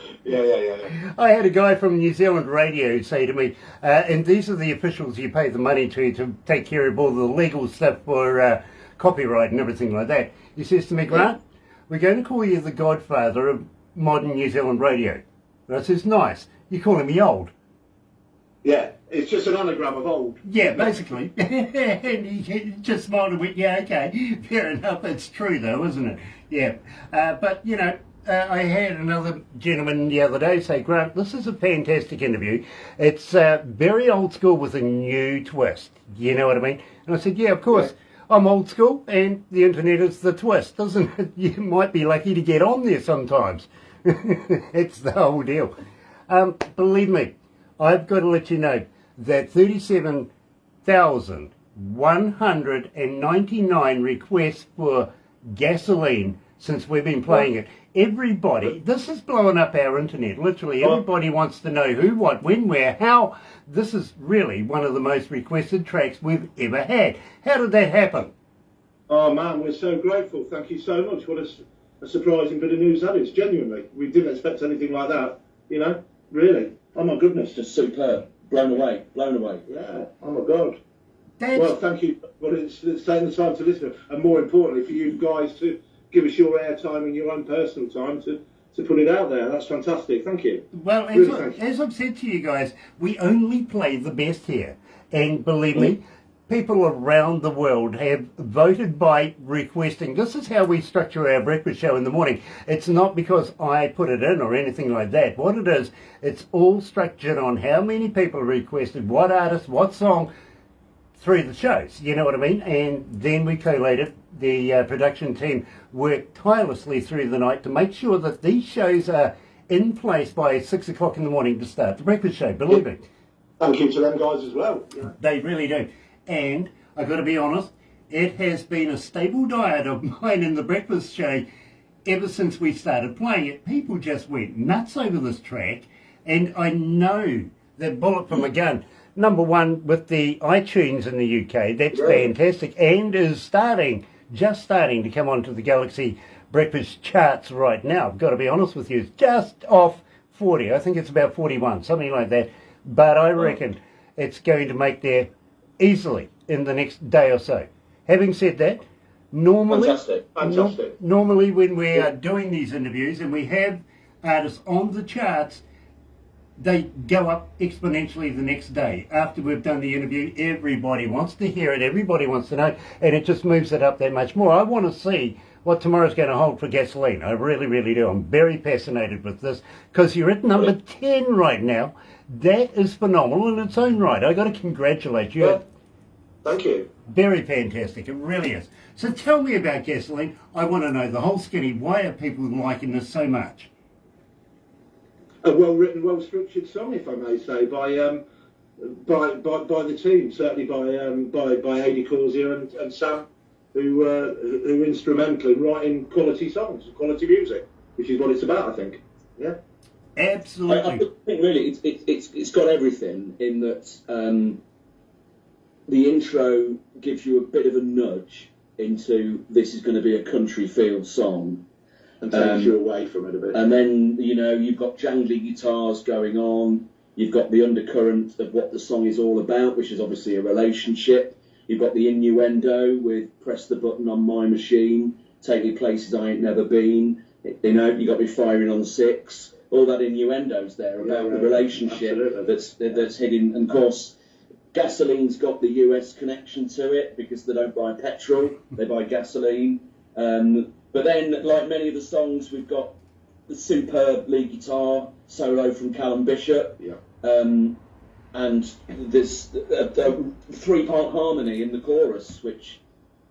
I had a guy from New Zealand Radio say to me, and these are the officials you pay the money to take care of all the legal stuff for copyright and everything like that. He says to me, Grant, we're going to call you the godfather of modern New Zealand radio. And I says, nice. You're calling me old. Yeah, it's just an anagram of old. Yeah, basically. And he just smiled and went, yeah, okay, fair enough. It's true though, isn't it? Yeah. But, you know, I had another gentleman the other day say, Grant, this is a fantastic interview. It's very old school with a new twist. You know what I mean? And I said, yeah, of course. Yeah. I'm old school and the internet is the twist, isn't it? You might be lucky to get on there sometimes. It's the whole deal. Believe me, I've got to let you know that 37,199 requests for gasoline since we've been playing it. Everybody, this is blowing up our internet, literally. Everybody wants to know who, what, when, where, how. This is really one of the most requested tracks we've ever had. How did that happen? Oh man, we're so grateful. Thank you so much. What a surprising bit of news that is, genuinely. We didn't expect anything like that, you know, really. Oh my goodness. Just superb. Blown away. Yeah, oh my God. Well, thank you. Well, it's taking the time to listen, and more importantly, for you guys to give us your airtime and your own personal time to put it out there. That's fantastic. Thank you. Well, as I've said to you guys, we only play the best here. And believe me, people around the world have voted by requesting. This is how we structure our breakfast show in the morning. It's not because I put it in or anything like that. What it is, it's all structured on how many people requested what artist, what song through the shows. You know what I mean? And then we collated. The production team worked tirelessly through the night to make sure that these shows are in place by 6 o'clock in the morning to start the breakfast show, believe me. Thank you to them guys as well. Yeah. They really do. And I've got to be honest, it has been a staple diet of mine in the breakfast show ever since we started playing it. People just went nuts over this track, and I know that bullet from a gun, #1 with the iTunes in the UK, that's fantastic, and is just starting to come onto the Galaxy breakfast charts right now. I've got to be honest with you, it's just off 40. I think it's about 41, something like that. But I reckon it's going to make there easily in the next day or so. Having said that, normally when we are doing these interviews and we have artists on the charts, they go up exponentially the next day. After we've done the interview, everybody wants to hear it, everybody wants to know, and it just moves it up that much more. I want to see what tomorrow's going to hold for gasoline. I really, really do. I'm very fascinated with this, because you're at number 10 right now. That is phenomenal in its own right. I got to congratulate you. Thank you. Very fantastic, it really is. So tell me about gasoline. I want to know the whole skinny. Why are people liking this so much? A well-written, well-structured song, if I may say, by the team, certainly by Adi Corsia and Sam, who are instrumental in writing quality songs, quality music, which is what it's about, I think. Yeah, absolutely. I think really it's got everything in that. The intro gives you a bit of a nudge into this is going to be a country feel song. And takes you away from it a bit. And then, you know, you've got jangly guitars going on. You've got the undercurrent of what the song is all about, which is obviously a relationship. You've got the innuendo with press the button on my machine, take me places I ain't never been. You know, you got me firing on 6. All that innuendo's there about the relationship that's hidden. And of course, gasoline's got the US connection to it because they don't buy petrol, they buy gasoline. But then, like many of the songs, we've got the superb lead guitar solo from Callum Bishop, and there's a 3-part harmony in the chorus, which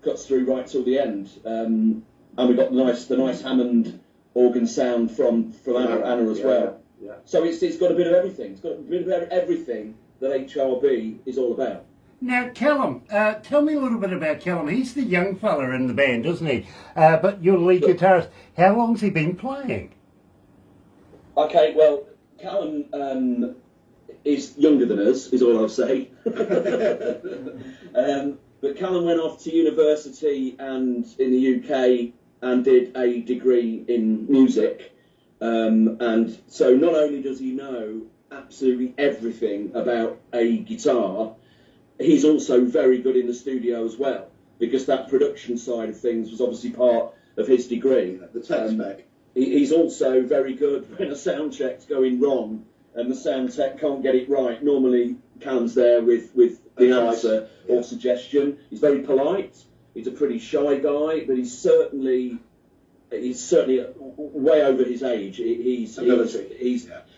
cuts through right till the end. And we've got the nice Hammond organ sound from Anna as well. Yeah. So it's got a bit of everything. It's got a bit of everything that HRB is all about. Now, Callum, tell me a little bit about Callum. He's the young fella in the band, isn't he? But you're the lead guitarist. How long's he been playing? Okay, well, Callum is younger than us, is all I'll say. But Callum went off to university and in the UK and did a degree in music. And so not only does he know absolutely everything about a guitar, he's also very good in the studio as well, because that production side of things was obviously part of his degree. The tech spec. He's also very good when a sound check's going wrong and the sound tech can't get it right. Normally, Callum's there with the answer or suggestion. He's very polite. He's a pretty shy guy, but he's certainly way over his age.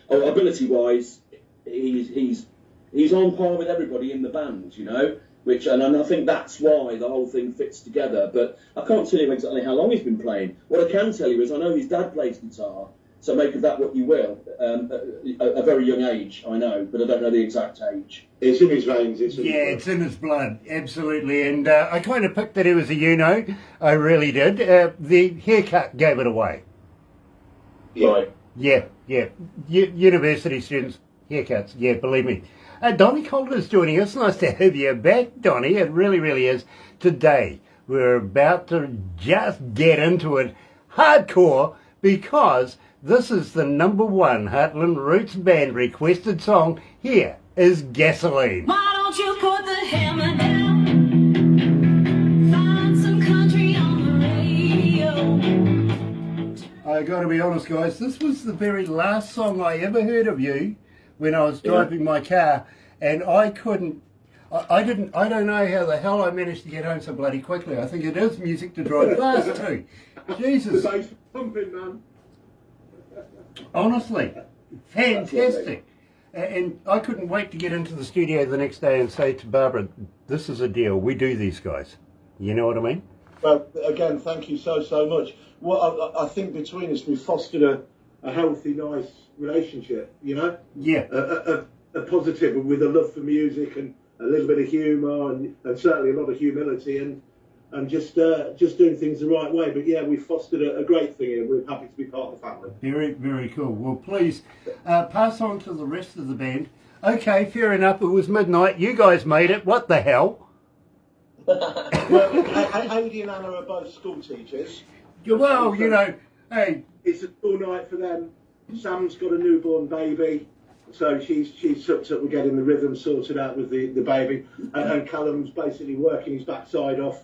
Ability-wise, he's on par with everybody in the band, you know. And I think that's why the whole thing fits together. But I can't tell you exactly how long he's been playing. What I can tell you is I know his dad plays guitar, so make of that what you will. A very young age, I know, but I don't know the exact age. It's in his veins. It's in his blood, absolutely. And I kind of picked that he was a you-know. I really did. The haircut gave it away. Right. Yeah. University students, haircuts, yeah, believe me. Donnie Calder's joining us. Nice to have you back, Donnie. It really, really is. Today, we're about to just get into it hardcore because this is the #1 Heartland Roots Band requested song. Here is Gasoline. Why don't you put the hammer down? Find some country on the radio. I got to be honest, guys, this was the very last song I ever heard of you when I was driving my car, and I couldn't, I don't know how the hell I managed to get home so bloody quickly. I think it is music to drive fast to. Jesus. The bass pumping, man. Honestly, fantastic. And I couldn't wait to get into the studio the next day and say to Barbara, this is a deal, we do these guys. You know what I mean? Well, again, thank you so much. Well, I think between us we've fostered a healthy, nice relationship, you know? Yeah. A positive with a love for music and a little bit of humour and certainly a lot of humility and just doing things the right way. But yeah, we've fostered a great thing and we're happy to be part of the family. Very, very cool. Well, please pass on to the rest of the band. Okay, fair enough. It was midnight. You guys made it. What the hell? Well, Adi and Anna are both school teachers. Well, you know, hey. It's a school night for them. Sam's got a newborn baby, so she's sucked up with getting the rhythm sorted out with the baby, and Callum's basically working his backside off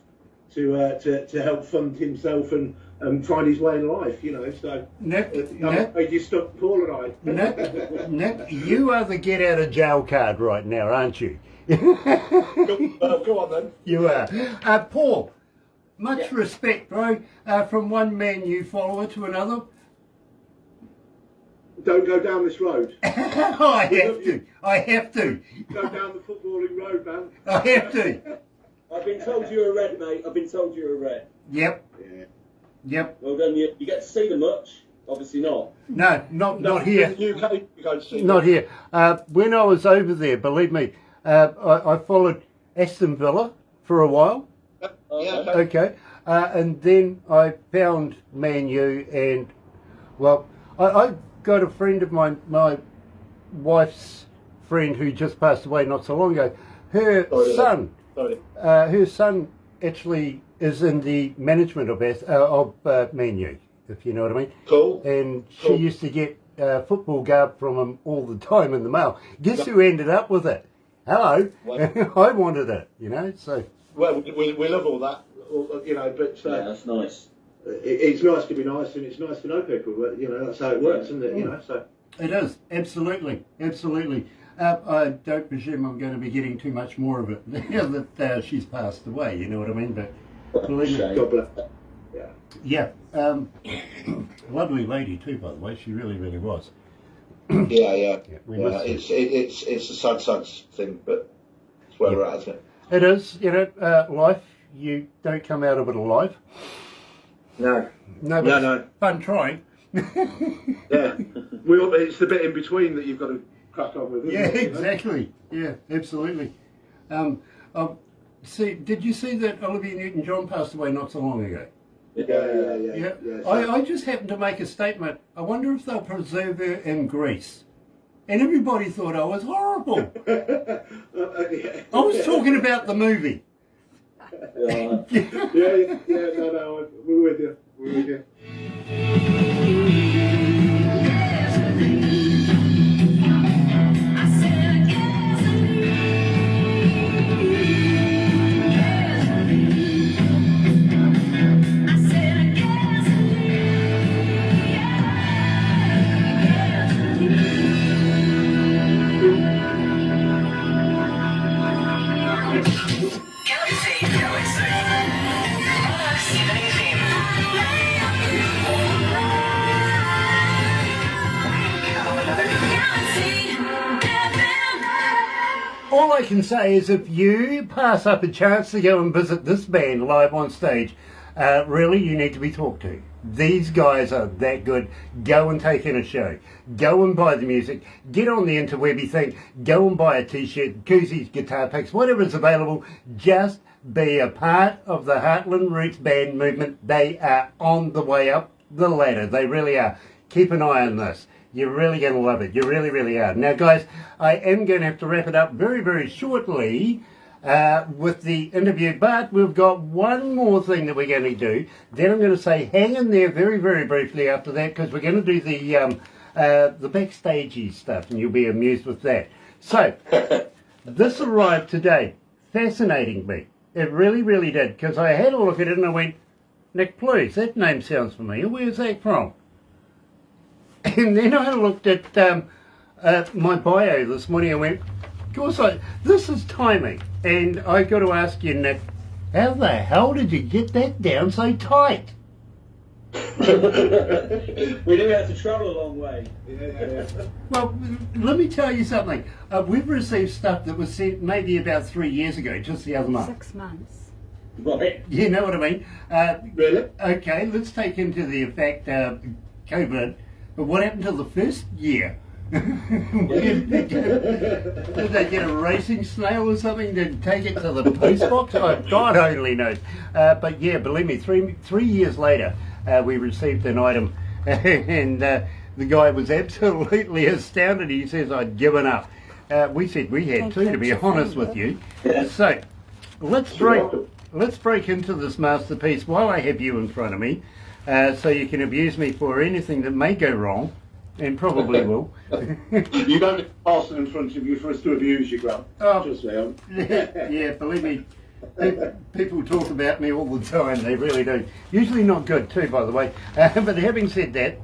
to help fund himself and find his way in life, you know. So Nick, you stuck Paul and I. Nick, you are the get out of jail card right now, aren't you? Go on then. You are. Paul, much respect, bro. From one man you follower to another. Don't go down this road. I have to. Go down the footballing road, man. I have to. I've been told you're a red, mate. I've been told you're a red. Yep. Yeah. Yep. Well done. You get to see them much? Obviously not. No, not here. You go to see Not here. When I was over there, believe me, I followed Aston Villa for a while. Yeah. Okay. And then I found Man U, and well, I got a friend of mine, my wife's friend who just passed away not so long ago. Her son actually is in the management of Man U, if you know what I mean. Cool. And she used to get football garb from him all the time in the mail. Guess who ended up with it? Hello. I wanted it, you know. So. Well, we love all that, you know. But yeah, that's nice. It's nice to be nice, and it's nice to know people. But, you know, that's how it works, isn't it? You know, so. It is, absolutely. I don't presume I'm going to be getting too much more of it now that she's passed away, you know what I mean? But believe me. God bless her. Yeah. Lovely lady too, by the way. She really, really was. Yeah. It's a sad thing, but it's where we're at, isn't it? It is, you know, life. You don't come out of it alive. No. No. Fun trying. Yeah. It's the bit in between that you've got to crack on with. Yeah, exactly. Yeah, absolutely. Did you see that Olivia Newton-John passed away not so long ago? Yeah. I just happened to make a statement. I wonder if they'll preserve her in Greece. And everybody thought I was horrible. I was talking about the movie. No, we're with you. We're with you. All I can say is if you pass up a chance to go and visit this band live on stage, really you need to be talked to. These guys are that good. Go and take in a show. Go and buy the music. Get on the interwebby thing. Go and buy a t-shirt, koozies, guitar picks, whatever's available. Just be a part of the Heartland Roots Band movement. They are on the way up the ladder. They really are. Keep an eye on this. You're really going to love it. You really, really are. Now, guys, I am going to have to wrap it up very, very shortly with the interview, but we've got one more thing that we're going to do. Then I'm going to say hang in there very, very briefly after that, because we're going to do the backstagey stuff, and you'll be amused with that. So, this arrived today. Fascinating me. It really, really did, because I had a look at it and I went, Nick, please, that name sounds familiar. Where's that from? And then I looked at my bio this morning and went, of course, this is timing. And I got to ask you, Nick, how the hell did you get that down so tight? We knew we had to travel a long way. Well, let me tell you something. We've received stuff that was sent maybe about 3 years ago, just the other month. 6 months. Right. You know what I mean? Really? Okay, let's take into the effect COVID. But what happened to the first year? Did they get a racing snail or something to take it to the post box? Oh, God only knows. But yeah, believe me, three years later, we received an item, and the guy was absolutely astounded. He says, I'd given up. We said we had to be honest with you. So let's break into this masterpiece while I have you in front of me. So you can abuse me for anything that may go wrong, and probably will. You don't need a parcel in front of you for us to abuse you, Grant. Oh, just saying. Yeah, believe me, people talk about me all the time, they really do. Usually not good too, by the way. But having said that,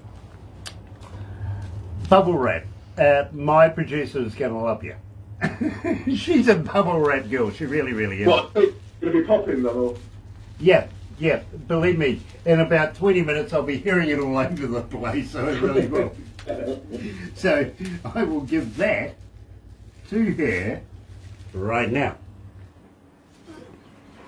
bubble wrap. My producer is going to love you. She's a bubble wrap girl, she really, really is. What, going to be popping then, or? Yeah, believe me, in about 20 minutes I'll be hearing it all over the place, so it really will. So I will give that to her right now.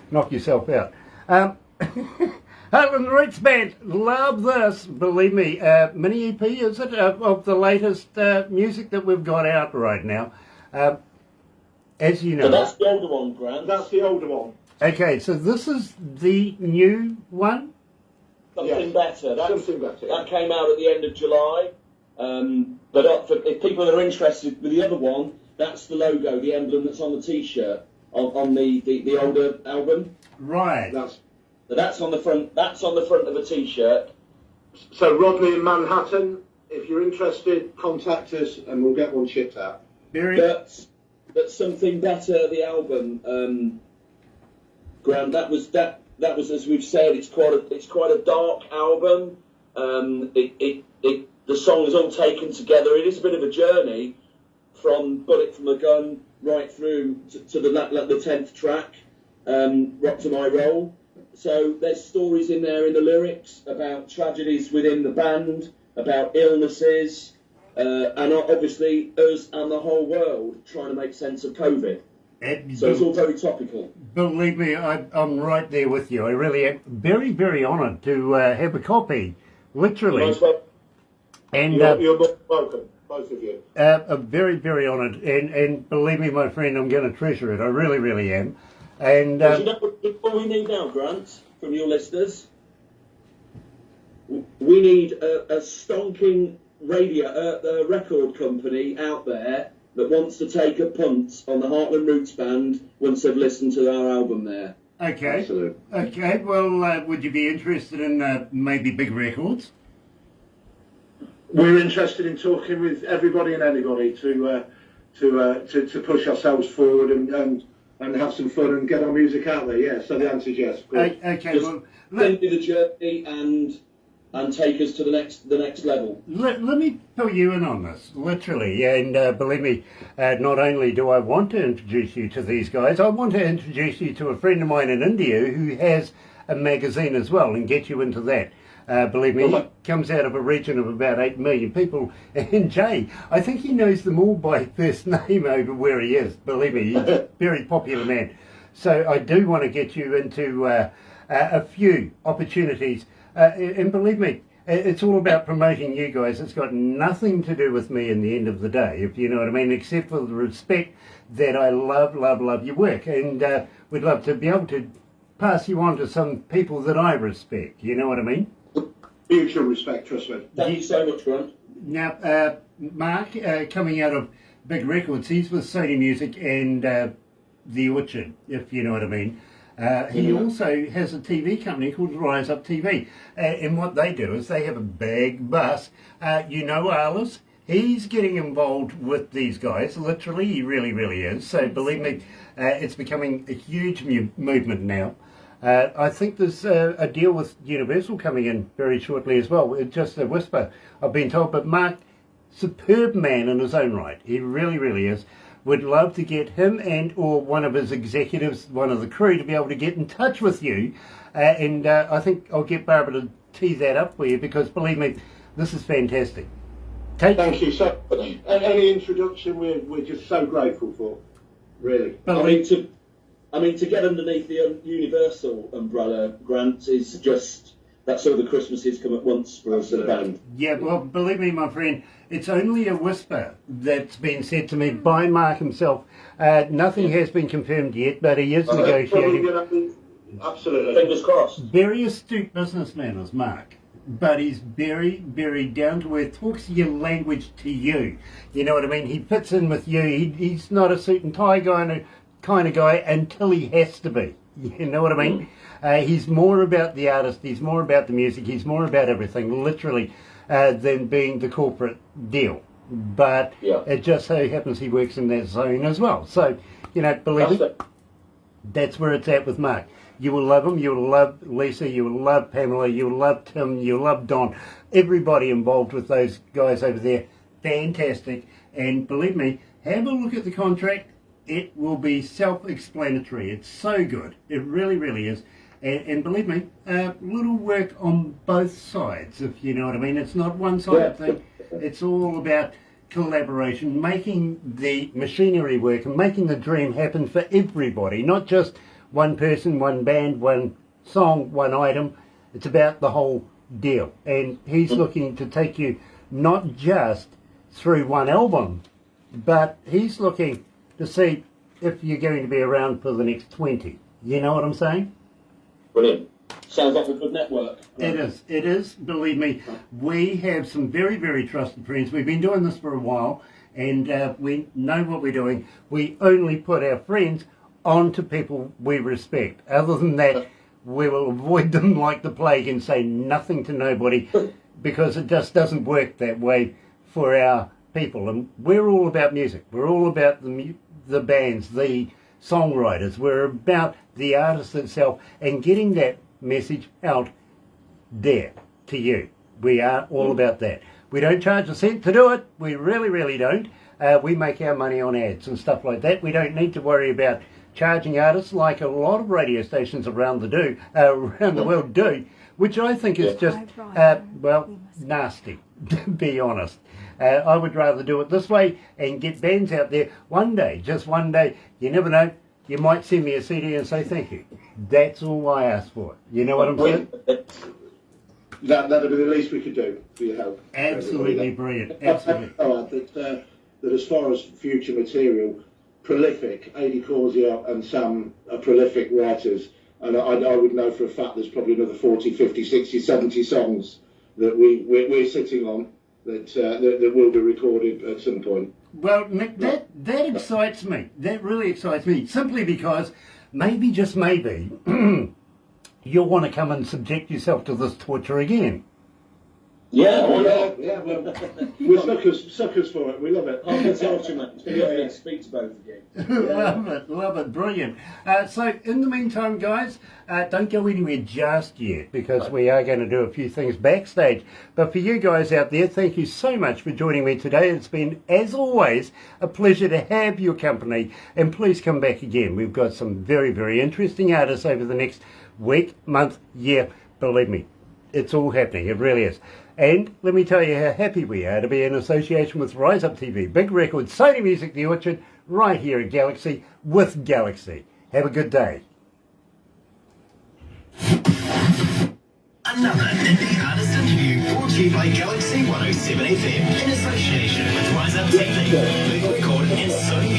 Knock yourself out. Heartland Roots Band, love this, believe me. Mini EP, is it, of the latest music that we've got out right now. As you know. So that's the older one, Grant. That's the older one. Okay, so this is the new one? Something better. Something better. That came out at the end of July. But if people are interested with the other one, that's the logo, the emblem that's on the T-shirt on the older album. Right. That's on the front. That's on the front of a T-shirt. So Rodney in Manhattan, if you're interested, contact us and we'll get one shipped out. But something better. The album. Grant, that was as we've said, it's quite a dark album. The song is all taken together. It is a bit of a journey from Bullet from a Gun right through to the 10th track, Rock to My Roll. So there's stories in there in the lyrics about tragedies within the band, about illnesses, and obviously us and the whole world trying to make sense of COVID. So it's all very topical. Believe me, I'm right there with you. I really am very, very honoured to have a copy, literally. You're most welcome. And you're most welcome, both of you. Very, very honoured. And believe me, my friend, I'm going to treasure it. I really, really am. And you know what we need now, Grant, from your listeners? We need a stonking record company out there that wants to take a punt on the Heartland Roots Band once they've listened to our album there. Okay. Absolutely. Okay. Well, would you be interested in maybe big records? We're interested in talking with everybody and anybody to push ourselves forward and have some fun and get our music out there. Yeah. So the answer is yes. Of course. Okay. Just Well, continue the journey and take us to the next level. let me fill you in on this, literally, and believe me, not only do I want to introduce you to these guys, I want to introduce you to a friend of mine in India who has a magazine as well and get you into that. Believe me, he comes out of a region of about 8 million people, and Jay, I think he knows them all by first name over where he is. Believe me, he's a very popular man. So I do want to get you into a few opportunities. And believe me, it's all about promoting you guys. It's got nothing to do with me in the end of the day, if you know what I mean, except for the respect that I love your work. And we'd love to be able to pass you on to some people that I respect. You know what I mean? Mutual respect, trust me. Thank you so much, Grant. Now, Mark, coming out of big records, he's with Sony Music and The Orchard, if you know what I mean. He also has a TV company called Rise Up TV, and what they do is they have a big bus. You know Alice, he's getting involved with these guys, literally, he really is. So believe me, it's becoming a huge movement now. I think there's a deal with Universal coming in very shortly as well. It's just a whisper, I've been told, but Mark, superb man in his own right, he really is. Would love to get him and or one of his executives, one of the crew, to be able to get in touch with you. And I think I'll get Barbara to tee that up for you, because believe me, this is fantastic. Thank you so much. Any introduction we're just so grateful for, really. I mean, to get underneath the Universal umbrella, Grant, is just, that's all the Christmases come at once for us at the band. Yeah, well, believe me, my friend, it's only a whisper that's been said to me by Mark himself. Nothing has been confirmed yet, but he is negotiating. Absolutely. Fingers crossed. Very astute businessman is Mark, but he's very down to earth, talks your language to you. You know what I mean? He fits in with you. He's not a suit and tie kind of guy until he has to be. You know what I mean? He's more about the artist, he's more about the music, he's more about everything, literally, than being the corporate deal. But it just so happens he works in that zone as well. So, you know, believe me, that's where it's at with Mark. You will love him, you will love Lisa, you will love Pamela, you will love Tim, you will love Don. Everybody involved with those guys over there, fantastic. And believe me, have a look at the contract. It will be self-explanatory. It's so good. It really is. And believe me, little work on both sides, if you know what I mean. It's not one-sided thing. It's all about collaboration, making the machinery work and making the dream happen for everybody, not just one person, one band, one song, one item. It's about the whole deal. And he's looking to take you not just through one album, but he's looking to see if you're going to be around for the next 20. You know what I'm saying? Brilliant. Sounds like a good network. It is, believe me. We have some very trusted friends. We've been doing this for a while, and we know what we're doing. We only put our friends onto people we respect. Other than that, we will avoid them like the plague and say nothing to nobody, because it just doesn't work that way for our people. And we're all about music. We're all about the bands, the songwriters. We're about the artist itself and getting that message out there to you. We are all about that. We don't charge a cent to do it. We really don't. We make our money on ads and stuff like that. We don't need to worry about charging artists like a lot of radio stations around the world do, which I think is just, nasty, to be honest. I would rather do it this way and get bands out there one day, just one day. You never know, you might send me a CD and say thank you. That's all I ask for. You know what I'm saying? That'd be the least we could do for your help. Absolutely brilliant. Absolutely. That as far as future material, prolific, Adi Corsia and Sam are prolific writers. And I would know for a fact there's probably another 40, 50, 60, 70 songs that we're sitting on that will be recorded at some point. Well, Nick, that excites me. That really excites me, simply because maybe, just maybe, you'll want to come and subject yourself to this torture again. Yeah, why Yeah, not? yeah, well, we're suckers for it. We love it. I'm the torture, mate. It's been lovely to speak to both of you. Love it, brilliant. So in the meantime, guys, don't go anywhere just yet, because we are going to do a few things backstage. But for you guys out there, thank you so much for joining me today. It's been, as always, a pleasure to have your company, and please come back again. We've got some very, very interesting artists over the next week, month, year. Believe me, it's all happening. It really is. And let me tell you how happy we are to be in association with Rise Up TV, Big Record, Sony Music, The Orchard, right here at Galaxy with Galaxy. Have a good day. Another indie artist interview brought to you by Galaxy 107 FM in association with Rise Up TV, Big Record and Sony Music.